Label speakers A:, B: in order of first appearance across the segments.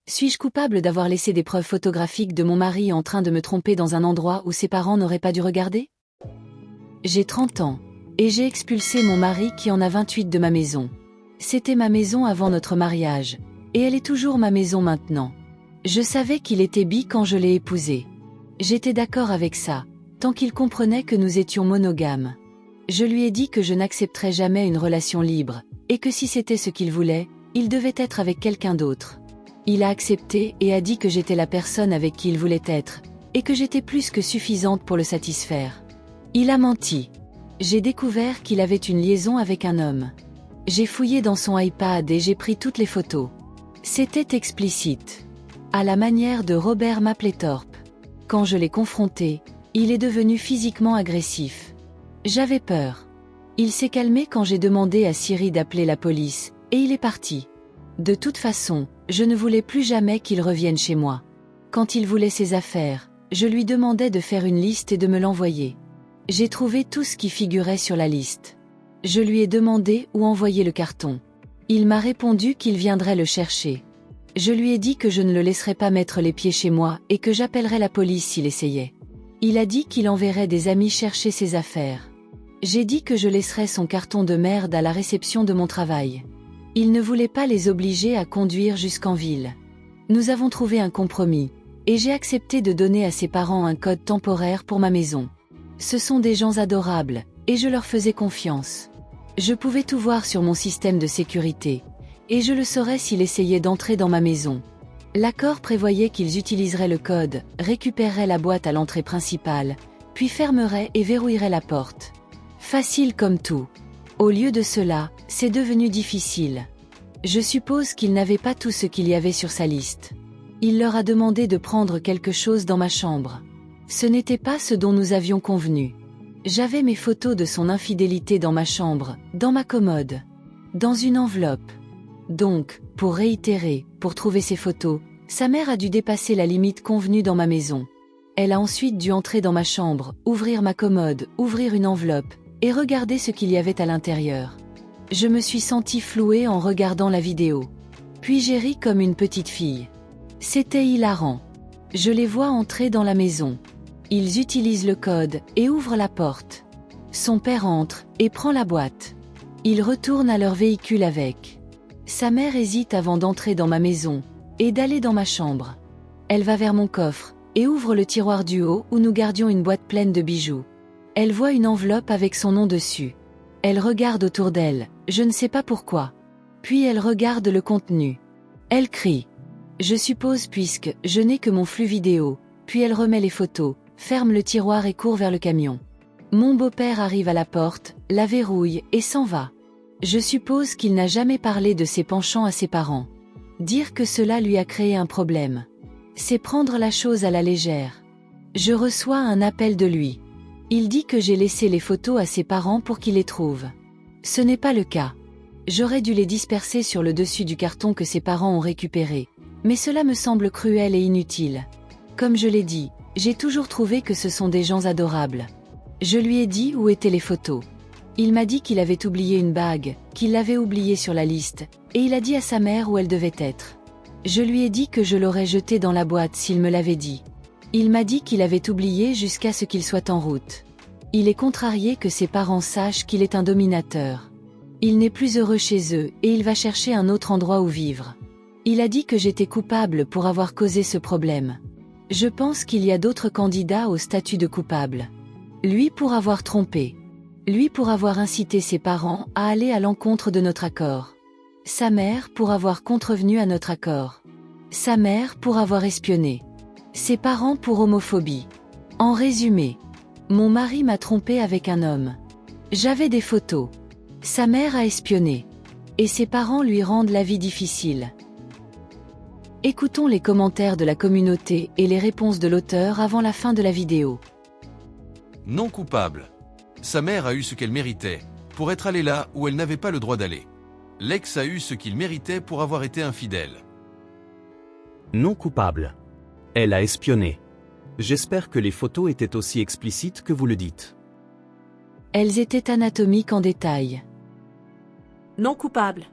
A: Suis-je coupable d'avoir laissé des preuves photographiques de mon mari en train de me tromper dans un endroit où ses parents n'auraient pas dû regarder? J'ai 30 ans, et j'ai expulsé mon mari qui en a 28 de ma maison. C'était ma maison avant notre mariage, et elle est toujours ma maison maintenant. Je savais qu'il était bi quand je l'ai épousé. J'étais d'accord avec ça, tant qu'il comprenait que nous étions monogames. Je lui ai dit que je n'accepterais jamais une relation libre, et que si c'était ce qu'il voulait, il devait être avec quelqu'un d'autre. Il a accepté et a dit que j'étais la personne avec qui il voulait être, et que j'étais plus que suffisante pour le satisfaire. Il a menti. J'ai découvert qu'il avait une liaison avec un homme. J'ai fouillé dans son iPad et j'ai pris toutes les photos. C'était explicite. À la manière de Robert Mapplethorpe. Quand je l'ai confronté, il est devenu physiquement agressif. J'avais peur. Il s'est calmé quand j'ai demandé à Siri d'appeler la police, et il est parti. De toute façon, je ne voulais plus jamais qu'il revienne chez moi. Quand il voulait ses affaires, je lui demandais de faire une liste et de me l'envoyer. J'ai trouvé tout ce qui figurait sur la liste. Je lui ai demandé où envoyer le carton. Il m'a répondu qu'il viendrait le chercher. Je lui ai dit que je ne le laisserais pas mettre les pieds chez moi et que j'appellerais la police s'il essayait. Il a dit qu'il enverrait des amis chercher ses affaires. J'ai dit que je laisserais son carton de merde à la réception de mon travail. Il ne voulait pas les obliger à conduire jusqu'en ville. Nous avons trouvé un compromis, et j'ai accepté de donner à ses parents un code temporaire pour ma maison. Ce sont des gens adorables, et je leur faisais confiance. Je pouvais tout voir sur mon système de sécurité, et je le saurais s'il essayait d'entrer dans ma maison. L'accord prévoyait qu'ils utiliseraient le code, récupéreraient la boîte à l'entrée principale, puis fermeraient et verrouilleraient la porte. Facile comme tout. Au lieu de cela, c'est devenu difficile. Je suppose qu'il n'avait pas tout ce qu'il y avait sur sa liste. Il leur a demandé de prendre quelque chose dans ma chambre. Ce n'était pas ce dont nous avions convenu. J'avais mes photos de son infidélité dans ma chambre, dans ma commode, dans une enveloppe. Donc, pour réitérer, pour trouver ces photos, sa mère a dû dépasser la limite convenue dans ma maison. Elle a ensuite dû entrer dans ma chambre, ouvrir ma commode, ouvrir une enveloppe, et regarder ce qu'il y avait à l'intérieur. Je me suis sentie flouée en regardant la vidéo. Puis j'ai ri comme une petite fille. C'était hilarant. Je les vois entrer dans la maison. Ils utilisent le code et ouvrent la porte. Son père entre et prend la boîte. Ils retournent à leur véhicule avec. Sa mère hésite avant d'entrer dans ma maison et d'aller dans ma chambre. Elle va vers mon coffre et ouvre le tiroir du haut où nous gardions une boîte pleine de bijoux. Elle voit une enveloppe avec son nom dessus. Elle regarde autour d'elle, je ne sais pas pourquoi. Puis elle regarde le contenu. Elle crie. Je suppose puisque je n'ai que mon flux vidéo, puis elle remet les photos, ferme le tiroir et court vers le camion. Mon beau-père arrive à la porte, la verrouille et s'en va. Je suppose qu'il n'a jamais parlé de ses penchants à ses parents. Dire que cela lui a créé un problème. C'est prendre la chose à la légère. Je reçois un appel de lui. Il dit que j'ai laissé les photos à ses parents pour qu'ils les trouvent. Ce n'est pas le cas. J'aurais dû les disperser sur le dessus du carton que ses parents ont récupéré. Mais cela me semble cruel et inutile. Comme je l'ai dit, j'ai toujours trouvé que ce sont des gens adorables. Je lui ai dit où étaient les photos. Il m'a dit qu'il avait oublié une bague, qu'il l'avait oubliée sur la liste, et il a dit à sa mère où elle devait être. Je lui ai dit que je l'aurais jetée dans la boîte s'il me l'avait dit. Il m'a dit qu'il avait oublié jusqu'à ce qu'il soit en route. Il est contrarié que ses parents sachent qu'il est un dominateur. Il n'est plus heureux chez eux et il va chercher un autre endroit où vivre. Il a dit que j'étais coupable pour avoir causé ce problème. Je pense qu'il y a d'autres candidats au statut de coupable. Lui pour avoir trompé. Lui pour avoir incité ses parents à aller à l'encontre de notre accord. Sa mère pour avoir contrevenu à notre accord. Sa mère pour avoir espionné. Ses parents pour homophobie. En résumé, mon mari m'a trompé avec un homme. J'avais des photos. Sa mère a espionné. Et ses parents lui rendent la vie difficile. Écoutons les commentaires de la communauté et les réponses de l'auteur avant la fin de la vidéo.
B: Non coupable. Sa mère a eu ce qu'elle méritait, pour être allée là où elle n'avait pas le droit d'aller. L'ex a eu ce qu'il méritait pour avoir été infidèle.
C: Non coupable. Elle a espionné. J'espère que les photos étaient aussi explicites que vous le dites.
A: Elles étaient anatomiques en détail.
D: Non coupable.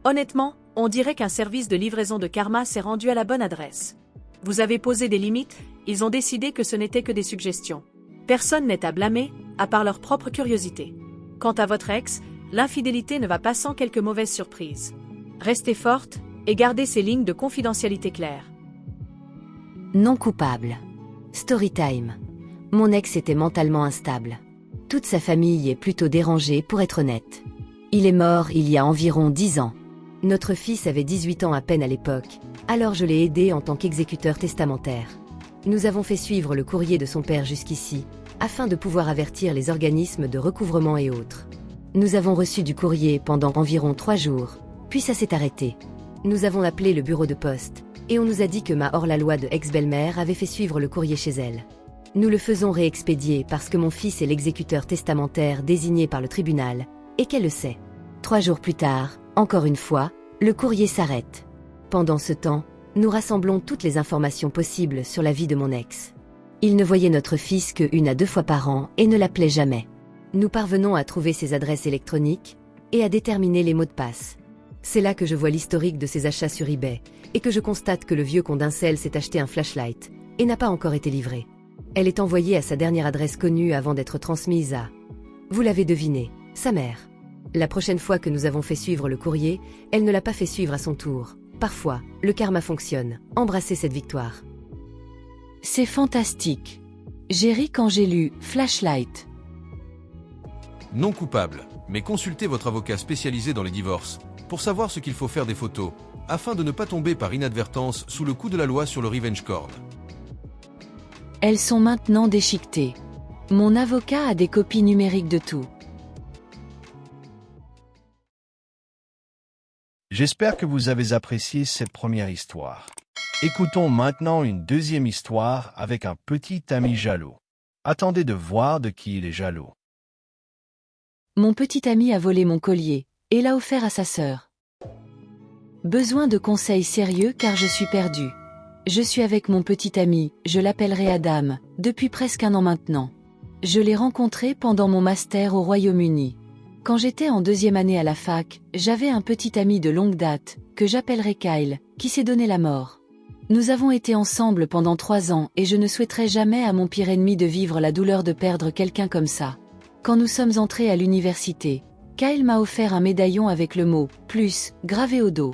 D: Honnêtement, On dirait qu'un service de livraison de karma s'est rendu à la bonne adresse. Vous avez posé des limites, ils ont décidé que ce n'était que des suggestions. Personne n'est à blâmer, à part leur propre curiosité. Quant à votre ex, l'infidélité ne va pas sans quelques mauvaises surprises. Restez forte, et gardez ces lignes de confidentialité claires.
E: Non coupable. Storytime. Mon ex était mentalement instable. Toute sa famille est plutôt dérangée pour être honnête. Il est mort il y a environ 10 ans. Notre fils avait 18 ans à peine à l'époque, alors je l'ai aidé en tant qu'exécuteur testamentaire. Nous avons fait suivre le courrier de son père jusqu'ici, afin de pouvoir avertir les organismes de recouvrement et autres. Nous avons reçu du courrier pendant environ 3 jours, puis ça s'est arrêté. Nous avons appelé le bureau de poste, et on nous a dit que ma hors-la-loi de ex-belle-mère avait fait suivre le courrier chez elle. Nous le faisons réexpédier parce que mon fils est l'exécuteur testamentaire désigné par le tribunal, et qu'elle le sait. 3 jours plus tard, encore une fois, le courrier s'arrête. Pendant ce temps, nous rassemblons toutes les informations possibles sur la vie de mon ex. Il ne voyait notre fils que 1 à 2 fois par an et ne l'appelait jamais. Nous parvenons à trouver ses adresses électroniques et à déterminer les mots de passe. C'est là que je vois l'historique de ses achats sur eBay et que je constate que le vieux Condensel s'est acheté un flashlight et n'a pas encore été livré. Elle est envoyée à sa dernière adresse connue avant d'être transmise à... Vous l'avez deviné, sa mère. La prochaine fois que nous avons fait suivre le courrier, elle ne l'a pas fait suivre à son tour. Parfois, le karma fonctionne. Embrassez cette victoire.
A: C'est fantastique. J'ai ri quand j'ai lu Flashlight.
B: Non coupable, mais consultez votre avocat spécialisé dans les divorces pour savoir ce qu'il faut faire des photos, afin de ne pas tomber par inadvertance sous le coup de la loi sur le revenge porn.
A: Elles sont maintenant déchiquetées. Mon avocat a des copies numériques de tout.
F: J'espère que vous avez apprécié cette première histoire. Écoutons maintenant une deuxième histoire avec un petit ami jaloux. Attendez de voir de qui il est jaloux.
A: Mon petit ami a volé mon collier, et l'a offert à sa sœur. Besoin de conseils sérieux car je suis perdue. Je suis avec mon petit ami, je l'appellerai Adam, depuis presque 1 an maintenant. Je l'ai rencontré pendant mon master au Royaume-Uni. Quand j'étais en 2e année à la fac, j'avais un petit ami de longue date, que j'appellerai Kyle, qui s'est donné la mort. Nous avons été ensemble pendant 3 ans et je ne souhaiterais jamais à mon pire ennemi de vivre la douleur de perdre quelqu'un comme ça. Quand nous sommes entrés à l'université, Kyle m'a offert un médaillon avec le mot « plus » gravé au dos.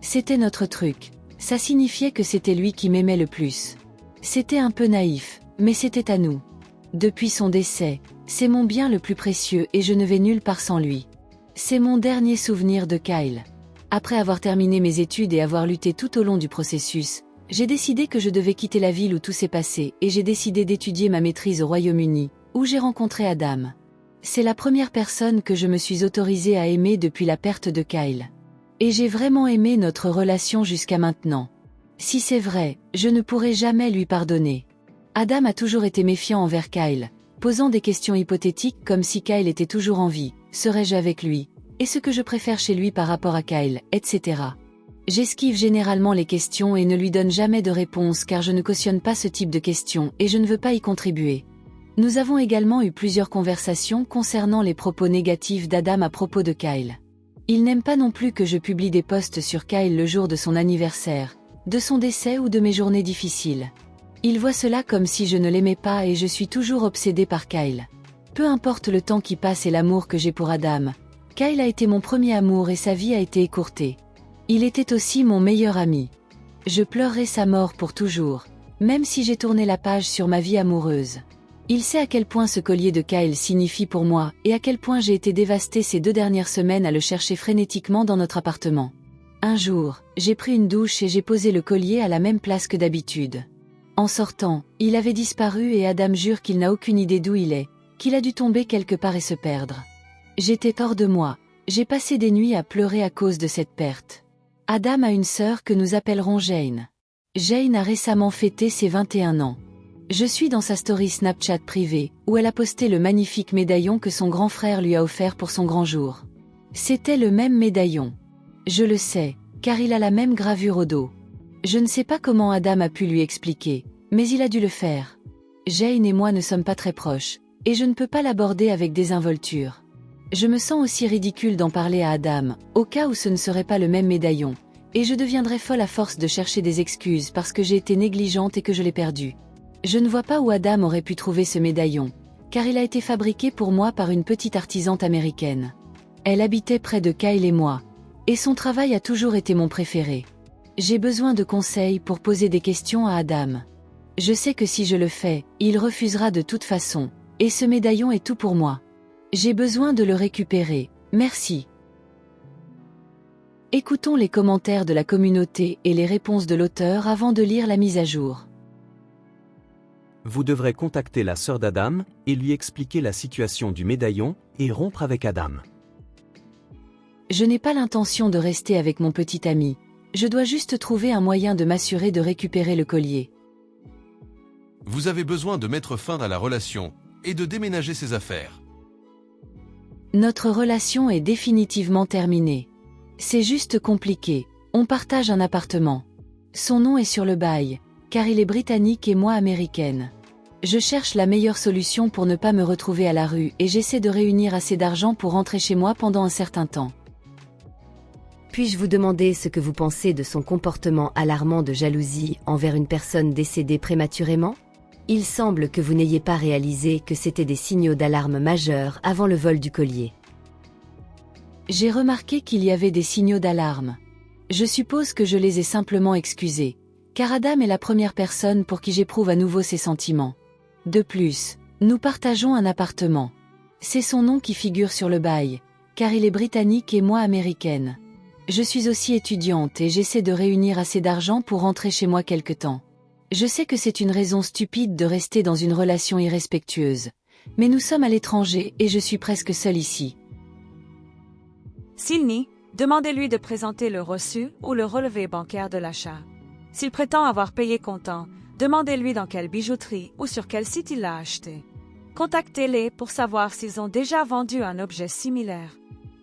A: C'était notre truc. Ça signifiait que c'était lui qui m'aimait le plus. C'était un peu naïf, mais c'était à nous. Depuis son décès, c'est mon bien le plus précieux et je ne vais nulle part sans lui. C'est mon dernier souvenir de Kyle. Après avoir terminé mes études et avoir lutté tout au long du processus, j'ai décidé que je devais quitter la ville où tout s'est passé et j'ai décidé d'étudier ma maîtrise au Royaume-Uni, où j'ai rencontré Adam. C'est la première personne que je me suis autorisée à aimer depuis la perte de Kyle. Et j'ai vraiment aimé notre relation jusqu'à maintenant. Si c'est vrai, je ne pourrai jamais lui pardonner. Adam a toujours été méfiant envers Kyle, posant des questions hypothétiques comme si Kyle était toujours en vie, serais-je avec lui, et ce que je préfère chez lui par rapport à Kyle, etc. J'esquive généralement les questions et ne lui donne jamais de réponse car je ne cautionne pas ce type de questions et je ne veux pas y contribuer. Nous avons également eu plusieurs conversations concernant les propos négatifs d'Adam à propos de Kyle. Il n'aime pas non plus que je publie des posts sur Kyle le jour de son anniversaire, de son décès ou de mes journées difficiles. Il voit cela comme si je ne l'aimais pas et je suis toujours obsédée par Kyle. Peu importe le temps qui passe et l'amour que j'ai pour Adam, Kyle a été mon premier amour et sa vie a été écourtée. Il était aussi mon meilleur ami. Je pleurerai sa mort pour toujours, même si j'ai tourné la page sur ma vie amoureuse. Il sait à quel point ce collier de Kyle signifie pour moi et à quel point j'ai été dévastée ces 2 dernières semaines à le chercher frénétiquement dans notre appartement. Un jour, j'ai pris une douche et j'ai posé le collier à la même place que d'habitude. En sortant, il avait disparu et Adam jure qu'il n'a aucune idée d'où il est, qu'il a dû tomber quelque part et se perdre. J'étais hors de moi, j'ai passé des nuits à pleurer à cause de cette perte. Adam a une sœur que nous appellerons Jane. Jane a récemment fêté ses 21 ans. Je suis dans sa story Snapchat privée, où elle a posté le magnifique médaillon que son grand frère lui a offert pour son grand jour. C'était le même médaillon. Je le sais, car il a la même gravure au dos. Je ne sais pas comment Adam a pu lui expliquer, mais il a dû le faire. Jane et moi ne sommes pas très proches, et je ne peux pas l'aborder avec désinvolture. Je me sens aussi ridicule d'en parler à Adam, au cas où ce ne serait pas le même médaillon, et je deviendrai folle à force de chercher des excuses parce que j'ai été négligente et que je l'ai perdu. Je ne vois pas où Adam aurait pu trouver ce médaillon, car il a été fabriqué pour moi par une petite artisante américaine. Elle habitait près de Kyle et moi, et son travail a toujours été mon préféré. J'ai besoin de conseils pour poser des questions à Adam. Je sais que si je le fais, il refusera de toute façon, et ce médaillon est tout pour moi. J'ai besoin de le récupérer, merci. Écoutons les commentaires de la communauté et les réponses de l'auteur avant de lire la mise à jour.
C: Vous devrez contacter la sœur d'Adam et lui expliquer la situation du médaillon et rompre avec Adam.
A: Je n'ai pas l'intention de rester avec mon petit ami. Je dois juste trouver un moyen de m'assurer de récupérer le collier.
B: Vous avez besoin de mettre fin à la relation et de déménager ses affaires.
A: Notre relation est définitivement terminée. C'est juste compliqué, on partage un appartement. Son nom est sur le bail, car il est britannique et moi américaine. Je cherche la meilleure solution pour ne pas me retrouver à la rue et j'essaie de réunir assez d'argent pour rentrer chez moi pendant un certain temps.
E: Puis-je vous demander ce que vous pensez de son comportement alarmant de jalousie envers une personne décédée prématurément ? Il semble que vous n'ayez pas réalisé que c'était des signaux d'alarme majeurs avant le vol du collier.
A: J'ai remarqué qu'il y avait des signaux d'alarme. Je suppose que je les ai simplement excusés, car Adam est la première personne pour qui j'éprouve à nouveau ces sentiments. De plus, nous partageons un appartement. C'est son nom qui figure sur le bail, car il est britannique et moi américaine. Je suis aussi étudiante et j'essaie de réunir assez d'argent pour rentrer chez moi quelque temps. Je sais que c'est une raison stupide de rester dans une relation irrespectueuse, mais nous sommes à l'étranger et je suis presque seule ici.
G: S'il nie, demandez-lui de présenter le reçu ou le relevé bancaire de l'achat. S'il prétend avoir payé comptant, demandez-lui dans quelle bijouterie ou sur quel site il l'a acheté. Contactez-les pour savoir s'ils ont déjà vendu un objet similaire.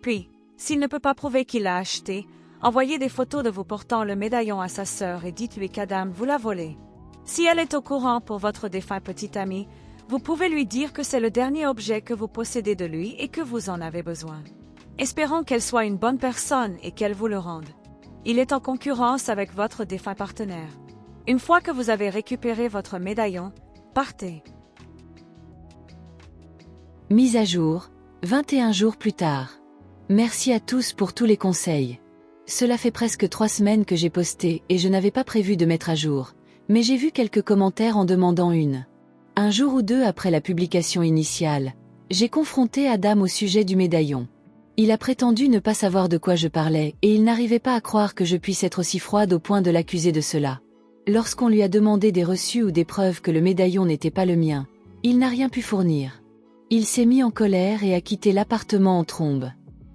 G: Puis, s'il ne peut pas prouver qu'il l'a acheté, envoyez des photos de vous portant le médaillon à sa sœur et dites-lui qu'Adam vous l'a volé. Si elle est au courant pour votre défunt petit ami, vous pouvez lui dire que c'est le dernier objet que vous possédez de lui et que vous en avez besoin. Espérons qu'elle soit une bonne personne et qu'elle vous le rende. Il est en concurrence avec votre défunt partenaire. Une fois que vous avez récupéré votre médaillon, partez.
A: Mise à jour, 21 jours plus tard. Merci à tous pour tous les conseils. Cela fait presque 3 semaines que j'ai posté et je n'avais pas prévu de mettre à jour, mais j'ai vu quelques commentaires en demandant une. Un jour ou deux après la publication initiale, j'ai confronté Adam au sujet du médaillon. Il a prétendu ne pas savoir de quoi je parlais et il n'arrivait pas à croire que je puisse être aussi froide au point de l'accuser de cela. Lorsqu'on lui a demandé des reçus ou des preuves que le médaillon n'était pas le mien, il n'a rien pu fournir. Il s'est mis en colère et a quitté l'appartement en trombe.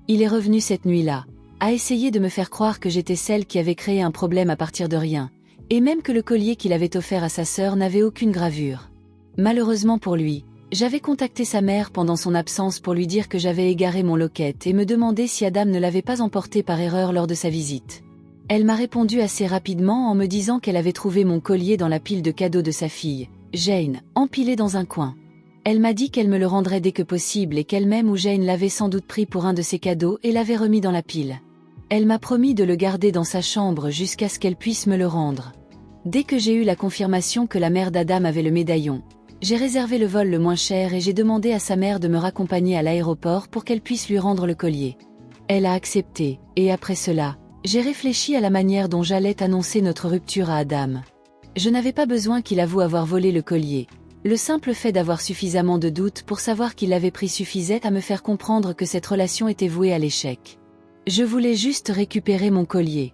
A: Il est revenu cette nuit-là, a essayé de me faire croire que j'étais celle qui avait créé un problème à partir de rien, et même que le collier qu'il avait offert à sa sœur n'avait aucune gravure. Malheureusement pour lui, j'avais contacté sa mère pendant son absence pour lui dire que j'avais égaré mon locket et me demander si Adam ne l'avait pas emporté par erreur lors de sa visite. Elle m'a répondu assez rapidement en me disant qu'elle avait trouvé mon collier dans la pile de cadeaux de sa fille, Jane, empilé dans un coin. Elle m'a dit qu'elle me le rendrait dès que possible et qu'elle-même ou Jane l'avait sans doute pris pour un de ses cadeaux et l'avait remis dans la pile. Elle m'a promis de le garder dans sa chambre jusqu'à ce qu'elle puisse me le rendre. Dès que j'ai eu la confirmation que la mère d'Adam avait le médaillon, j'ai réservé le vol le moins cher et j'ai demandé à sa mère de me raccompagner à l'aéroport pour qu'elle puisse lui rendre le collier. Elle a accepté, et après cela, j'ai réfléchi à la manière dont j'allais annoncer notre rupture à Adam. Je n'avais pas besoin qu'il avoue avoir volé le collier. Le simple fait d'avoir suffisamment de doutes pour savoir qu'il l'avait pris suffisait à me faire comprendre que cette relation était vouée à l'échec. Je voulais juste récupérer mon collier.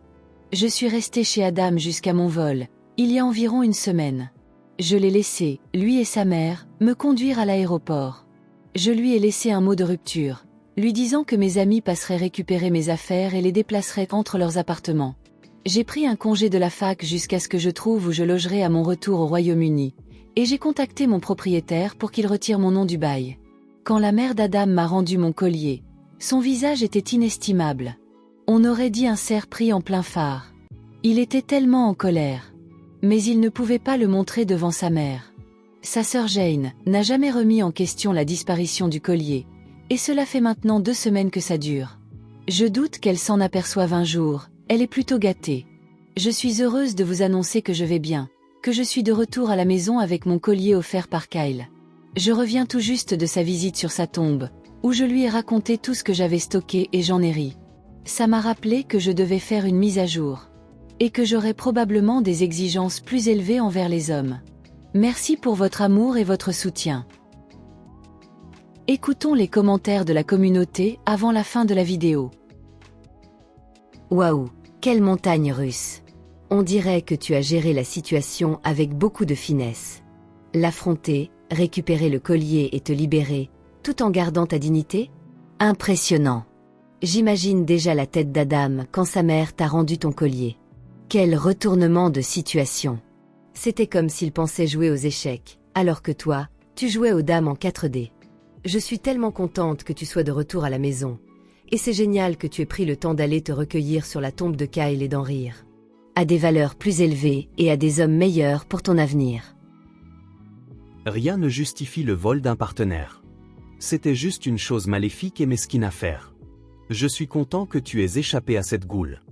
A: Je suis restée chez Adam jusqu'à mon vol, il y a environ une semaine. Je l'ai laissé, lui et sa mère, me conduire à l'aéroport. Je lui ai laissé un mot de rupture, lui disant que mes amis passeraient récupérer mes affaires et les déplaceraient entre leurs appartements. J'ai pris un congé de la fac jusqu'à ce que je trouve où je logerai à mon retour au Royaume-Uni, et j'ai contacté mon propriétaire pour qu'il retire mon nom du bail. Quand la mère d'Adam m'a rendu mon collier, son visage était inestimable. On aurait dit un cerf pris en plein phare. Il était tellement en colère. Mais il ne pouvait pas le montrer devant sa mère. Sa sœur Jane n'a jamais remis en question la disparition du collier, et cela fait maintenant 2 semaines que ça dure. Je doute qu'elle s'en aperçoive un jour, Elle est plutôt gâtée. Je suis heureuse de vous annoncer que je vais bien, que je suis de retour à la maison avec mon collier offert par Kyle. Je reviens tout juste de sa visite sur sa tombe, où je lui ai raconté tout ce que j'avais stocké et j'en ai ri. Ça m'a rappelé que je devais faire une mise à jour. Et que j'aurais probablement des exigences plus élevées envers les hommes. Merci pour votre amour et votre soutien. Écoutons les commentaires de la communauté avant la fin de la vidéo.
E: Waouh, quelle montagne russe! On dirait que tu as géré la situation avec beaucoup de finesse. L'affronter, récupérer le collier et te libérer, tout en gardant ta dignité? Impressionnant! J'imagine déjà la tête d'Adam quand sa mère t'a rendu ton collier. Quel retournement de situation! C'était comme s'il pensait jouer aux échecs, alors que toi, tu jouais aux dames en 4D. Je suis tellement contente que tu sois de retour à la maison. Et c'est génial que tu aies pris le temps d'aller te recueillir sur la tombe de Kyle et d'en rire. À des valeurs plus élevées et à des hommes meilleurs pour ton avenir.
C: Rien ne justifie le vol d'un partenaire. C'était juste une chose maléfique et mesquine à faire. Je suis content que tu aies échappé à cette goule.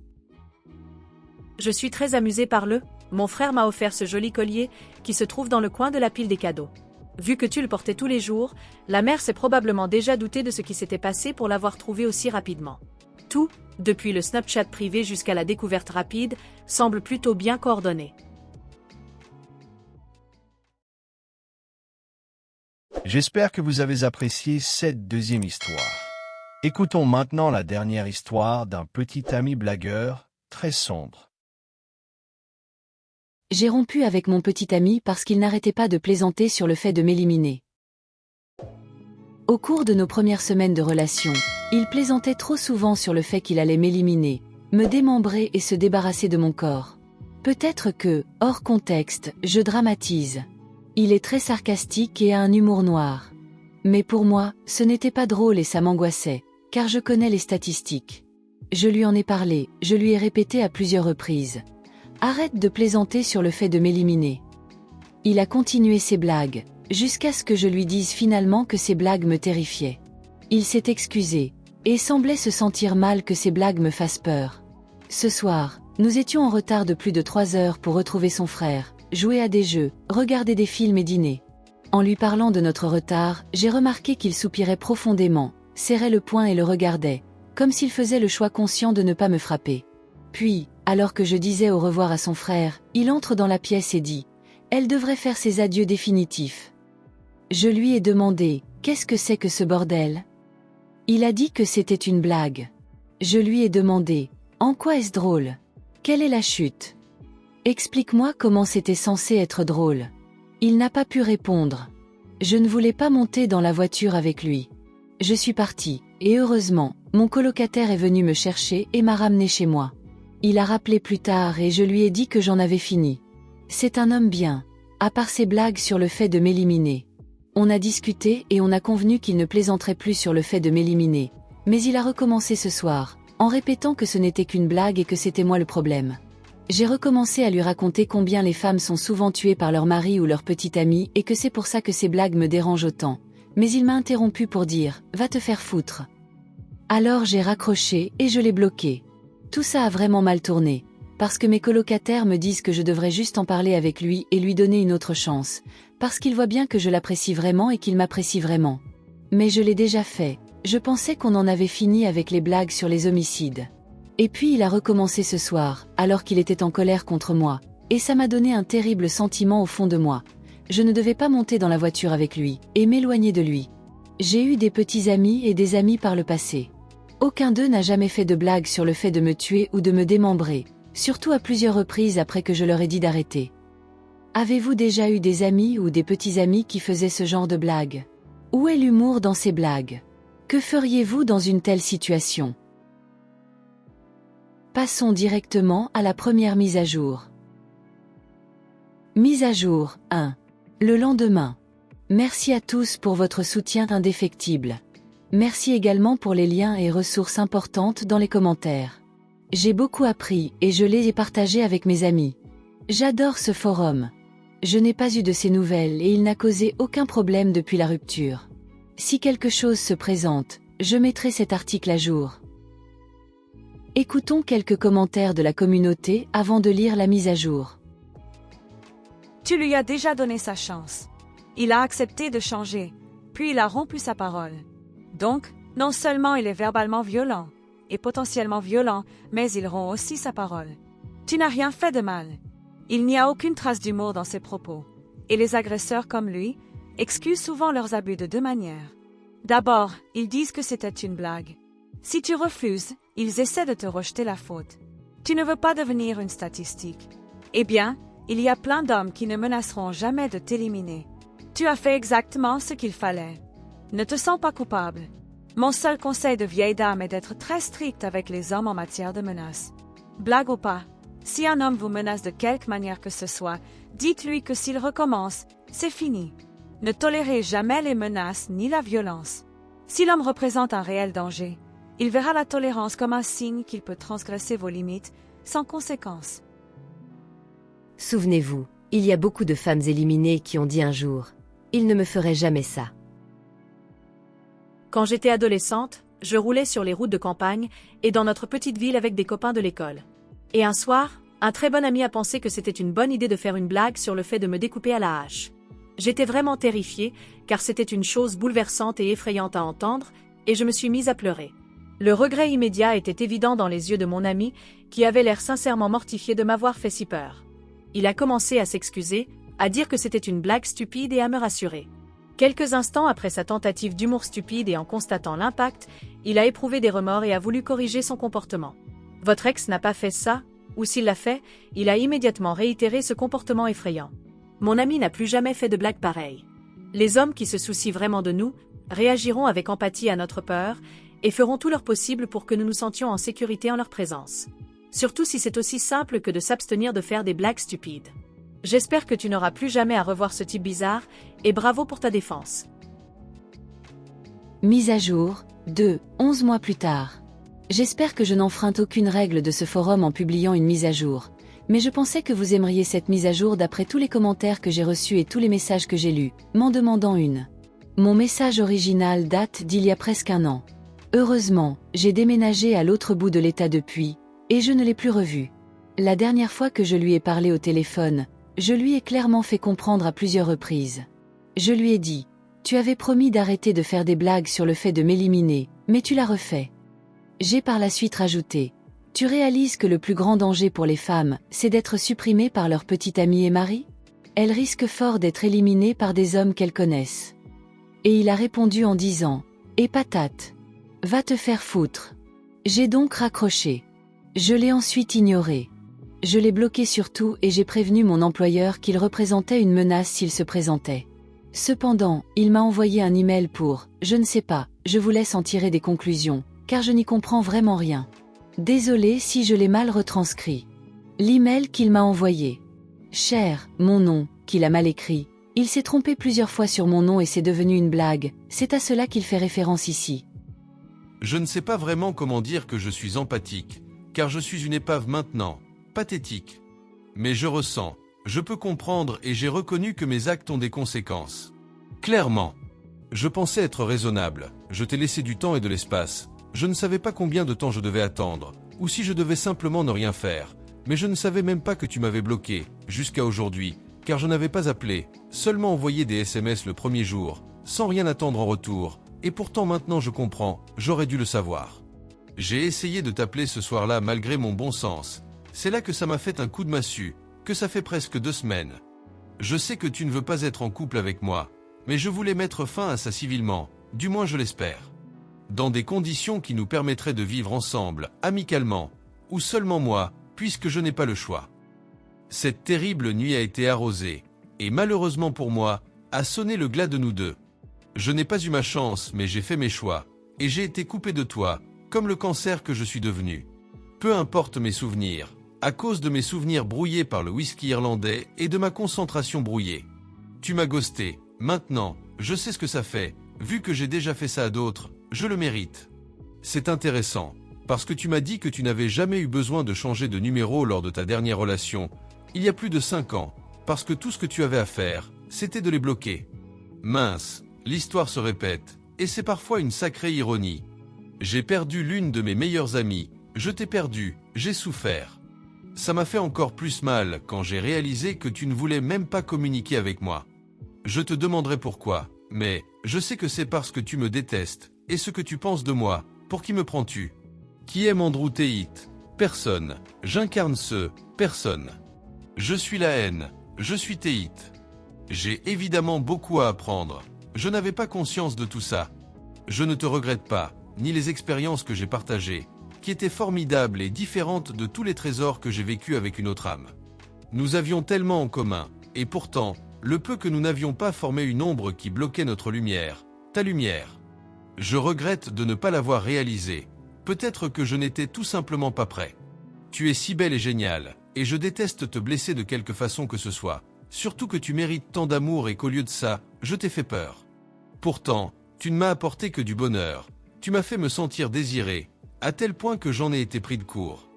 D: Je suis très amusée par mon frère m'a offert ce joli collier qui se trouve dans le coin de la pile des cadeaux. Vu que tu le portais tous les jours, la mère s'est probablement déjà doutée de ce qui s'était passé pour l'avoir trouvé aussi rapidement. Tout, depuis le Snapchat privé jusqu'à la découverte rapide, semble plutôt bien coordonné.
F: J'espère que vous avez apprécié cette deuxième histoire. Écoutons maintenant la dernière histoire d'un petit ami blagueur, très sombre.
A: J'ai rompu avec mon petit ami parce qu'il n'arrêtait pas de plaisanter sur le fait de m'éliminer. Au cours de nos premières semaines de relation, il plaisantait trop souvent sur le fait qu'il allait m'éliminer, me démembrer et se débarrasser de mon corps. Peut-être que, hors contexte, je dramatise. Il est très sarcastique et a un humour noir. Mais pour moi, ce n'était pas drôle et ça m'angoissait, car je connais les statistiques. Je lui en ai parlé, je lui ai répété à plusieurs reprises. Arrête de plaisanter sur le fait de m'éliminer. Il a continué ses blagues, jusqu'à ce que je lui dise finalement que ses blagues me terrifiaient. Il s'est excusé, et semblait se sentir mal que ses blagues me fassent peur. Ce soir, nous étions en retard de plus de 3 heures pour retrouver son frère, jouer à des jeux, regarder des films et dîner. En lui parlant de notre retard, j'ai remarqué qu'il soupirait profondément, serrait le poing et le regardait, comme s'il faisait le choix conscient de ne pas me frapper. Puis, alors que je disais au revoir à son frère, il entre dans la pièce et dit « Elle devrait faire ses adieux définitifs ». Je lui ai demandé « Qu'est-ce que c'est que ce bordel ?» Il a dit que c'était une blague. Je lui ai demandé « En quoi est-ce drôle ? Quelle est la chute ? Explique-moi comment c'était censé être drôle. » Il n'a pas pu répondre. Je ne voulais pas monter dans la voiture avec lui. Je suis partie, et heureusement, mon colocataire est venu me chercher et m'a ramené chez moi. Il a rappelé plus tard et je lui ai dit que j'en avais fini. C'est un homme bien, à part ses blagues sur le fait de m'éliminer. On a discuté et on a convenu qu'il ne plaisanterait plus sur le fait de m'éliminer, mais il a recommencé ce soir, en répétant que ce n'était qu'une blague et que c'était moi le problème. J'ai recommencé à lui raconter combien les femmes sont souvent tuées par leur mari ou leur petit ami et que c'est pour ça que ces blagues me dérangent autant. Mais il m'a interrompu pour dire « Va te faire foutre ». Alors j'ai raccroché et je l'ai bloqué. Tout ça a vraiment mal tourné, parce que mes colocataires me disent que je devrais juste en parler avec lui et lui donner une autre chance, parce qu'ils voient bien que je l'apprécie vraiment et qu'il m'apprécie vraiment. Mais je l'ai déjà fait, je pensais qu'on en avait fini avec les blagues sur les homicides. Et puis il a recommencé ce soir, alors qu'il était en colère contre moi, et ça m'a donné un terrible sentiment au fond de moi. Je ne devais pas monter dans la voiture avec lui, et m'éloigner de lui. J'ai eu des petits amis et des amis par le passé. Aucun d'eux n'a jamais fait de blague sur le fait de me tuer ou de me démembrer, surtout à plusieurs reprises après que je leur ai dit d'arrêter. Avez-vous déjà eu des amis ou des petits amis qui faisaient ce genre de blagues ? Où est l'humour dans ces blagues ? Que feriez-vous dans une telle situation ? Passons directement à la première mise à jour. Mise à jour 1. Le lendemain. Merci à tous pour votre soutien indéfectible. Merci également pour les liens et ressources importantes dans les commentaires. J'ai beaucoup appris et je les ai partagés avec mes amis. J'adore ce forum. Je n'ai pas eu de ces nouvelles et il n'a causé aucun problème depuis la rupture. Si quelque chose se présente, je mettrai cet article à jour. Écoutons quelques commentaires de la communauté avant de lire la mise à jour.
G: Tu lui as déjà donné sa chance. Il a accepté de changer, puis il a rompu sa parole. Donc, non seulement il est verbalement violent, et potentiellement violent, mais il rompt aussi sa parole. Tu n'as rien fait de mal. Il n'y a aucune trace d'humour dans ses propos. Et les agresseurs comme lui excusent souvent leurs abus de deux manières. D'abord, ils disent que c'était une blague. Si tu refuses, ils essaient de te rejeter la faute. Tu ne veux pas devenir une statistique. Eh bien, il y a plein d'hommes qui ne menaceront jamais de t'éliminer. Tu as fait exactement ce qu'il fallait. Ne te sens pas coupable. Mon seul conseil de vieille dame est d'être très strict avec les hommes en matière de menaces. Blague ou pas, si un homme vous menace de quelque manière que ce soit, dites-lui que s'il recommence, c'est fini. Ne tolérez jamais les menaces ni la violence. Si l'homme représente un réel danger, il verra la tolérance comme un signe qu'il peut transgresser vos limites sans conséquence.
E: Souvenez-vous, il y a beaucoup de femmes éliminées qui ont dit un jour « Il ne me ferait jamais ça ».
D: Quand j'étais adolescente, je roulais sur les routes de campagne et dans notre petite ville avec des copains de l'école. Et un soir, un très bon ami a pensé que c'était une bonne idée de faire une blague sur le fait de me découper à la hache. J'étais vraiment terrifiée, car c'était une chose bouleversante et effrayante à entendre, et je me suis mise à pleurer. Le regret immédiat était évident dans les yeux de mon ami, qui avait l'air sincèrement mortifié de m'avoir fait si peur. Il a commencé à s'excuser, à dire que c'était une blague stupide et à me rassurer. Quelques instants après sa tentative d'humour stupide et en constatant l'impact, il a éprouvé des remords et a voulu corriger son comportement. Votre ex n'a pas fait ça, ou s'il l'a fait, il a immédiatement réitéré ce comportement effrayant. Mon ami n'a plus jamais fait de blague pareille. Les hommes qui se soucient vraiment de nous réagiront avec empathie à notre peur et feront tout leur possible pour que nous nous sentions en sécurité en leur présence. Surtout si c'est aussi simple que de s'abstenir de faire des blagues stupides. J'espère que tu n'auras plus jamais à revoir ce type bizarre, et bravo pour ta défense.
A: Mise à jour, 11 mois plus tard. J'espère que je n'enfreinte aucune règle de ce forum en publiant une mise à jour, mais je pensais que vous aimeriez cette mise à jour d'après tous les commentaires que j'ai reçus et tous les messages que j'ai lus, m'en demandant une. Mon message original date d'il y a presque un an. Heureusement, j'ai déménagé à l'autre bout de l'État depuis, et je ne l'ai plus revu. La dernière fois que je lui ai parlé au téléphone, je lui ai clairement fait comprendre à plusieurs reprises. Je lui ai dit, tu avais promis d'arrêter de faire des blagues sur le fait de m'éliminer, mais tu l'as refait. J'ai par la suite rajouté, tu réalises que le plus grand danger pour les femmes, c'est d'être supprimées par leur petite amie et mari ? Elles risquent fort d'être éliminées par des hommes qu'elles connaissent. Et il a répondu en disant, et patate, va te faire foutre. J'ai donc raccroché. Je l'ai ensuite ignoré. Je l'ai bloqué surtout et j'ai prévenu mon employeur qu'il représentait une menace s'il se présentait. Cependant, il m'a envoyé un email pour « Je ne sais pas, je vous laisse en tirer des conclusions, car je n'y comprends vraiment rien. Désolé si je l'ai mal retranscrit. » L'email qu'il m'a envoyé. Cher, mon nom, qu'il a mal écrit. Il s'est trompé plusieurs fois sur mon nom et c'est devenu une blague, c'est à cela qu'il fait référence ici.
B: Je ne sais pas vraiment comment dire que je suis empathique, car je suis une épave maintenant. Pathétique. Mais je ressens, je peux comprendre et j'ai reconnu que mes actes ont des conséquences. Clairement. Je pensais être raisonnable, je t'ai laissé du temps et de l'espace. Je ne savais pas combien de temps je devais attendre, ou si je devais simplement ne rien faire. Mais je ne savais même pas que tu m'avais bloqué, jusqu'à aujourd'hui, car je n'avais pas appelé, seulement envoyé des SMS le premier jour, sans rien attendre en retour, et pourtant maintenant je comprends, j'aurais dû le savoir. J'ai essayé de t'appeler ce soir-là malgré mon bon sens. C'est là que ça m'a fait un coup de massue, que ça fait presque 2 semaines. Je sais que tu ne veux pas être en couple avec moi, mais je voulais mettre fin à ça civilement, du moins je l'espère. Dans des conditions qui nous permettraient de vivre ensemble, amicalement, ou seulement moi, puisque je n'ai pas le choix. Cette terrible nuit a été arrosée, et malheureusement pour moi, a sonné le glas de nous deux. Je n'ai pas eu ma chance, mais j'ai fait mes choix, et j'ai été coupé de toi, comme le cancer que je suis devenu. Peu importe mes souvenirs, à cause de mes souvenirs brouillés par le whisky irlandais et de ma concentration brouillée. Tu m'as ghosté, maintenant, je sais ce que ça fait, vu que j'ai déjà fait ça à d'autres, je le mérite. C'est intéressant, parce que tu m'as dit que tu n'avais jamais eu besoin de changer de numéro lors de ta dernière relation, il y a plus de 5 ans, parce que tout ce que tu avais à faire, c'était de les bloquer. Mince, l'histoire se répète, et c'est parfois une sacrée ironie. J'ai perdu l'une de mes meilleures amies, Je t'ai perdu, j'ai souffert. Ça m'a fait encore plus mal quand j'ai réalisé que tu ne voulais même pas communiquer avec moi. Je te demanderai pourquoi, mais je sais que c'est parce que tu me détestes, et ce que tu penses de moi. Pour qui me prends-tu? Qui aime Andrew Tate? Personne. J'incarne ce personne. Je suis la haine. Je suis Tate. J'ai évidemment beaucoup à apprendre. Je n'avais pas conscience de tout ça. Je ne te regrette pas, ni les expériences que j'ai partagées, qui étaient formidables et différentes de tous les trésors que j'ai vécus avec une autre âme. Nous avions tellement en commun, et pourtant, le peu que nous n'avions pas formé une ombre qui bloquait notre lumière, ta lumière. Je regrette de ne pas l'avoir réalisé. Peut-être que je n'étais tout simplement pas prêt. Tu es si belle et géniale, et je déteste te blesser de quelque façon que ce soit, surtout que tu mérites tant d'amour et qu'au lieu de ça, je t'ai fait peur. Pourtant, tu ne m'as apporté que du bonheur, tu m'as fait me sentir désiré, à tel point que j'en ai été pris de court.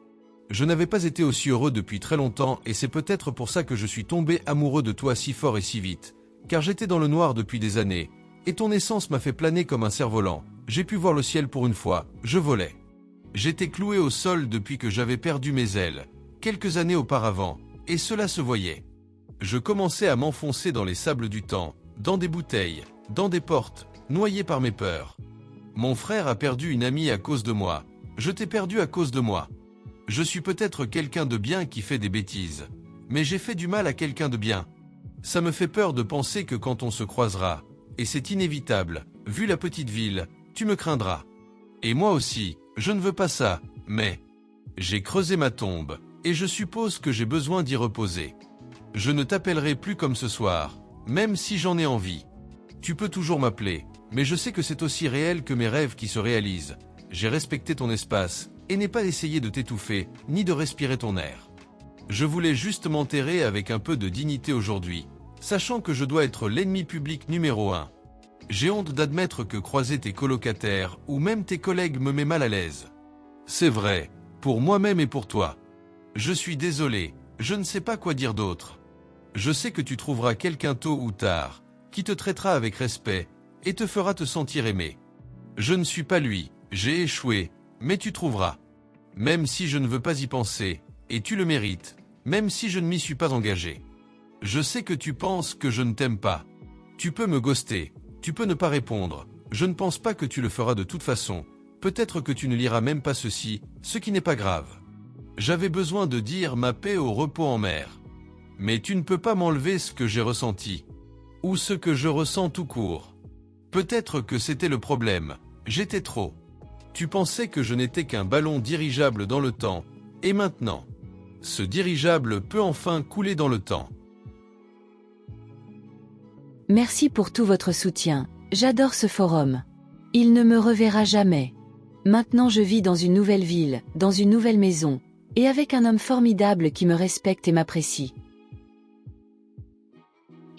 B: Je n'avais pas été aussi heureux depuis très longtemps et c'est peut-être pour ça que je suis tombé amoureux de toi si fort et si vite, car j'étais dans le noir depuis des années, et ton essence m'a fait planer comme un cerf-volant. J'ai pu voir le ciel pour une fois, je volais. J'étais cloué au sol depuis que j'avais perdu mes ailes, quelques années auparavant, et cela se voyait. Je commençais à m'enfoncer dans les sables du temps, dans des bouteilles, dans des portes, noyé par mes peurs. Mon frère a perdu une amie à cause de moi, je t'ai perdu à cause de moi. Je suis peut-être quelqu'un de bien qui fait des bêtises, mais j'ai fait du mal à quelqu'un de bien. Ça me fait peur de penser que quand on se croisera, et c'est inévitable, vu la petite ville, tu me craindras. Et moi aussi, je ne veux pas ça, mais j'ai creusé ma tombe, et je suppose que j'ai besoin d'y reposer. Je ne t'appellerai plus comme ce soir, même si j'en ai envie. Tu peux toujours m'appeler, mais je sais que c'est aussi réel que mes rêves qui se réalisent. J'ai respecté ton espace, et n'ai pas essayé de t'étouffer, ni de respirer ton air. Je voulais juste m'enterrer avec un peu de dignité aujourd'hui, sachant que je dois être l'ennemi public numéro 1. J'ai honte d'admettre que croiser tes colocataires ou même tes collègues me met mal à l'aise. C'est vrai, pour moi-même et pour toi. Je suis désolé, je ne sais pas quoi dire d'autre. Je sais que tu trouveras quelqu'un tôt ou tard, qui te traitera avec respect, et te fera te sentir aimé. Je ne suis pas lui, j'ai échoué, mais tu trouveras. Même si je ne veux pas y penser, et tu le mérites, même si je ne m'y suis pas engagé. Je sais que tu penses que je ne t'aime pas. Tu peux me ghoster, tu peux ne pas répondre, je ne pense pas que tu le feras de toute façon, peut-être que tu ne liras même pas ceci, ce qui n'est pas grave. J'avais besoin de dire ma paix au repos en mer. Mais tu ne peux pas m'enlever ce que j'ai ressenti. Ou ce que je ressens tout court. Peut-être que c'était le problème, j'étais trop. Tu pensais que je n'étais qu'un ballon dirigeable dans le temps, et maintenant, ce dirigeable peut enfin couler dans le temps.
A: Merci pour tout votre soutien, j'adore ce forum. Il ne me reverra jamais. Maintenant je vis dans une nouvelle ville, dans une nouvelle maison, et avec un homme formidable qui me respecte et m'apprécie.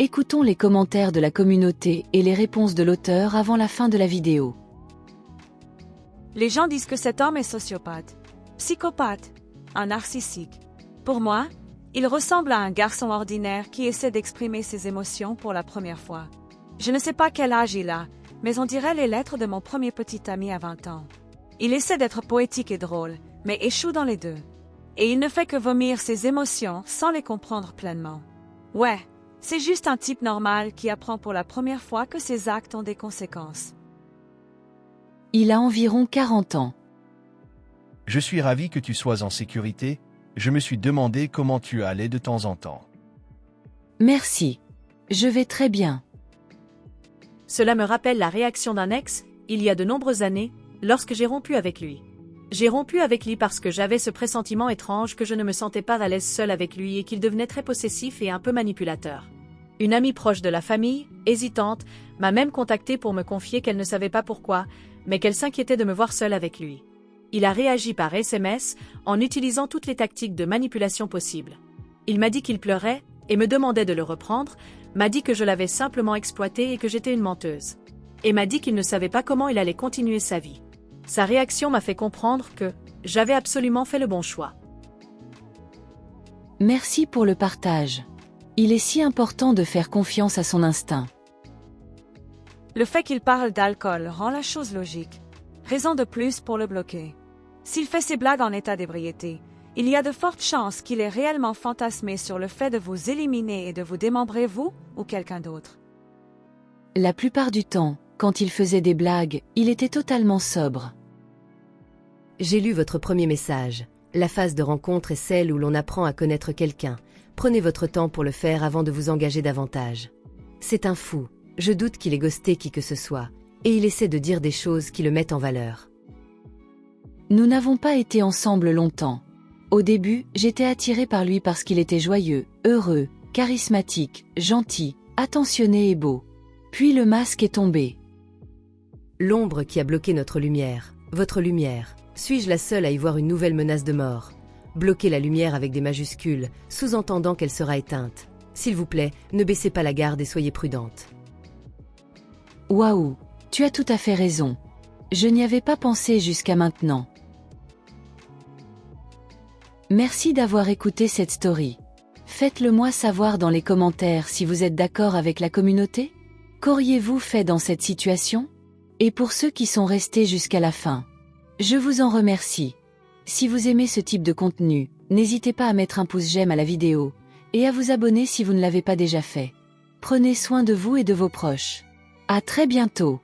A: Écoutons les commentaires de la communauté et les réponses de l'auteur avant la fin de la vidéo.
G: Les gens disent que cet homme est sociopathe, psychopathe, un narcissique. Pour moi, il ressemble à un garçon ordinaire qui essaie d'exprimer ses émotions pour la première fois. Je ne sais pas quel âge il a, mais on dirait les lettres de mon premier petit ami à 20 ans. Il essaie d'être poétique et drôle, mais échoue dans les deux. Et il ne fait que vomir ses émotions sans les comprendre pleinement. Ouais, c'est juste un type normal qui apprend pour la première fois que ses actes ont des conséquences.
A: Il a environ 40 ans.
F: Je suis ravi que tu sois en sécurité. Je me suis demandé comment tu allais de temps en temps.
A: Merci. Je vais très bien.
D: Cela me rappelle la réaction d'un ex, il y a de nombreuses années, lorsque j'ai rompu avec lui. J'ai rompu avec lui parce que j'avais ce pressentiment étrange que je ne me sentais pas à l'aise seule avec lui et qu'il devenait très possessif et un peu manipulateur. Une amie proche de la famille, hésitante, m'a même contactée pour me confier qu'elle ne savait pas pourquoi, mais qu'elle s'inquiétait de me voir seule avec lui. Il a réagi par SMS en utilisant toutes les tactiques de manipulation possibles. Il m'a dit qu'il pleurait et me demandait de le reprendre, m'a dit que je l'avais simplement exploité et que j'étais une menteuse. Et m'a dit qu'il ne savait pas comment il allait continuer sa vie. Sa réaction m'a fait comprendre que j'avais absolument fait le bon choix.
A: Merci pour le partage. Il est si important de faire confiance à son instinct.
G: Le fait qu'il parle d'alcool rend la chose logique. Raison de plus pour le bloquer. S'il fait ses blagues en état d'ébriété, il y a de fortes chances qu'il ait réellement fantasmé sur le fait de vous éliminer et de vous démembrer vous ou quelqu'un d'autre.
A: La plupart du temps, quand il faisait des blagues, il était totalement sobre.
E: J'ai lu votre premier message. La phase de rencontre est celle où l'on apprend à connaître quelqu'un. Prenez votre temps pour le faire avant de vous engager davantage. C'est un fou. Je doute qu'il ait ghosté qui que ce soit. Et il essaie de dire des choses qui le mettent en valeur.
A: Nous n'avons pas été ensemble longtemps. Au début, j'étais attirée par lui parce qu'il était joyeux, heureux, charismatique, gentil, attentionné et beau. Puis le masque est tombé.
E: L'ombre qui a bloqué notre lumière, votre lumière. Suis-je la seule à y voir une nouvelle menace de mort? Bloquez la lumière avec des majuscules, sous-entendant qu'elle sera éteinte. S'il vous plaît, ne baissez pas la garde et soyez prudente.
A: Waouh, tu as tout à fait raison. Je n'y avais pas pensé jusqu'à maintenant. Merci d'avoir écouté cette story. Faites-le moi savoir dans les commentaires si vous êtes d'accord avec la communauté. Qu'auriez-vous fait dans cette situation? Et pour ceux qui sont restés jusqu'à la fin, je vous en remercie. Si vous aimez ce type de contenu, n'hésitez pas à mettre un pouce j'aime à la vidéo, et à vous abonner si vous ne l'avez pas déjà fait. Prenez soin de vous et de vos proches. À très bientôt.